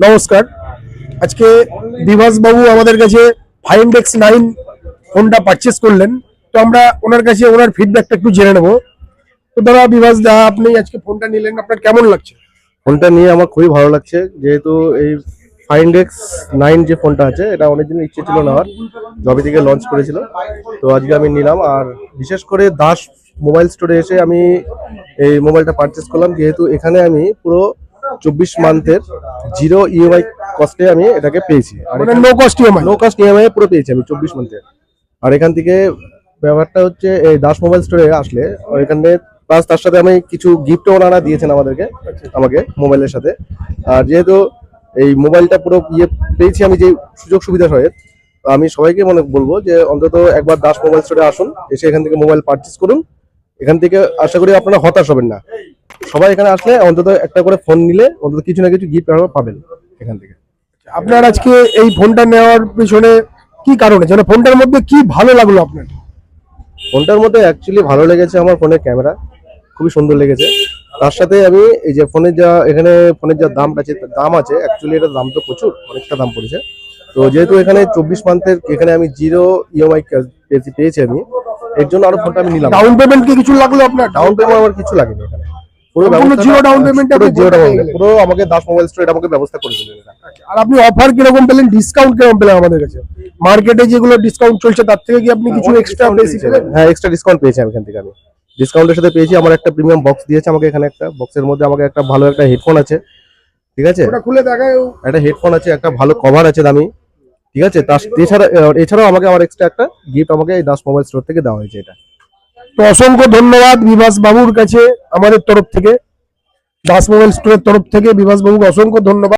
নমস্কার। আজকে বিভাস বাবু আমাদের কাছে ফাইন্ড X9 ফোনটা পারচেস করলেন, তো আমরা ওনার কাছে ওনার ফিডব্যাকটা একটু জেনে নেব। তো দাদা বিভাস দা, আপনি আজকে ফোনটা নিলেন, আপনার কেমন লাগছে? ফোনটা নিয়ে আমার খুবই ভালো লাগছে, যেহেতু এই ফাইন্ড X9 যে ফোনটা আছে এটা অনেকদিনের ইচ্ছে ছিল নেওয়ার, যবে থেকে লঞ্চ করেছিল। তো আজকে আমি নিলাম, আর বিশেষ করে দাস মোবাইল স্টোরে এসে আমি এই মোবাইলটা পারচেস করলাম, যেহেতু এখানে আমি পুরো 24 মান্থের 0 ইএমআই কস্টে আমি এটাকে পেয়েছি। আর নো কস্ট ইএমআই পুরো পেয়েছি আমি 24 মান্থের। আর এখান থেকে ব্যাপারটা হচ্ছে, এই দাস মোবাইল স্টোরে আসলে এখানে প্লাস তার সাথে আমি কিছু গিফটও ওনারা দিয়েছেন আমাকে মোবাইলের সাথে। আর যেহেতু এই মোবাইলটা পুরো পেয়েছি আমি যে সুযোগ সুবিধা সহিত, আমি সবাইকে বলবো যে অন্তত একবার দাস মোবাইল স্টোরে আসুন, এসে এখান থেকে মোবাইল পারচেস করুন। এখান থেকে আশা করি আপনারা হতাশ হবেন না। সবাই এখানে আসলে অন্তত একটা করে ফোন নিলে অন্তত কিছু না কিছু গিফট পাবেন এখান থেকে। আপনার আজকে এই ফোনটা নেওয়ার পিছনে কি কারণ আছে, মানে ফোনটার মধ্যে কি ভালো লাগলো আপনার? ফোনটার মধ্যে অ্যাকচুয়ালি ভালো লেগেছে আমার ফোনের ক্যামেরা, খুবই সুন্দর লেগেছে। তার সাথে আমি এই যে ফোনের যা দাম আছে অ্যাকচুয়ালি এটার দাম তো প্রচুর, অনেকটা দাম পড়েছে। তো যেহেতু এখানে 24 মান্থের এখানে আমি 0 ইএমআই পেয়েছি আমি, এর জন্য আরো ফোনটা আমি নিলাম। ডাউন পেমেন্ট কি কিছু লাগলো আপনার? ডাউন পেমেন্ট আমার কিছু লাগেনি এখানে, পুরো জিরো ডাউন পেমেন্ট, পুরো আমাকে দাস মোবাইল স্টোর আমাকে ব্যবস্থা করে দিলেন। আর আপনি অফার কিরকম পেলেন, ডিসকাউন্ট কিরকম পেলেন আমাদের কাছে? মার্কেটে যেগুলো ডিসকাউন্ট চলছে তার থেকে কি আপনি কিছু এক্সট্রা বেশি পেলেন? হ্যাঁ, এক্সট্রা ডিসকাউন্ট পেয়েছি আমি এখান থেকে। আমি ডিসকাউন্টের সাথে পেয়েছি, আমার একটা প্রিমিয়াম বক্স দিয়েছে আমাকে এখানে, একটা বক্সের মধ্যে আমাকে একটা ভালো একটা হেডফোন আছে, ঠিক আছে, ওটা খুলে দেখায়। একটা হেডফোন আছে, একটা ভালো কভার আছে দামি, ঠিক আছে। এছাড়াও আমাকে আমার এক্সট্রা একটা গিফট আমাকে এই দাস মোবাইল স্টোর থেকে দেওয়া হয়েছে এটা। তো অসংখ্য ধন্যবাদ বিভাস বাবুর কাছে আমাদের তরফ থেকে, দাস মোবাইল স্টোরের তরফ থেকে বিভাস বাবুকে অসংখ্য ধন্যবাদ।